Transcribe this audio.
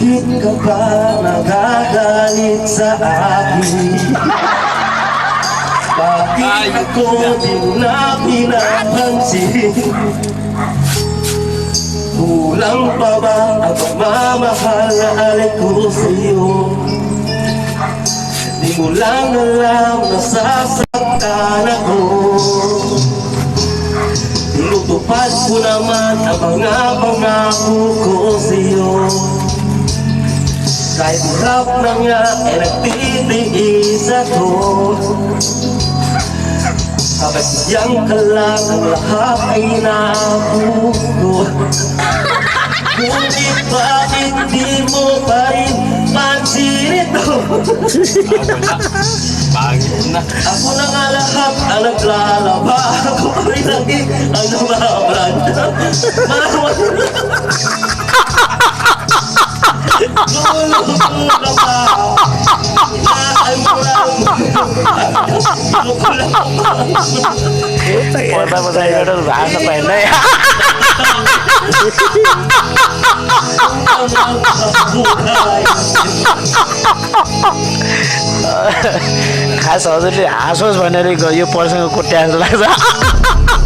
Bakit ka ba nagagalit sa akin? Bakit ako di mo na pinapansin? Kulang pa ba ang pagmamahal na alay ko sa'yo? Di mo lang alam na sasaktan ako. Tinutupad ko naman ang mga pangako ko sa'yo. Kahit hirap na nga ay nagtitiis ako. Kapag siyang ka lang ang lahat ay nabuko. Ngunit bakit di mo pa rin pansin ito? Pangit na. Ako na nga lahat ang naglalaba. Ako pa rin lagi ang namabranda. Lulong ka ba? Inaan mo lang. Patay ka doon, baka sa pena eh. खास हजुरले हाँसोस् भनेर यो पर्सँग कुट्या जस्तो लाग्छ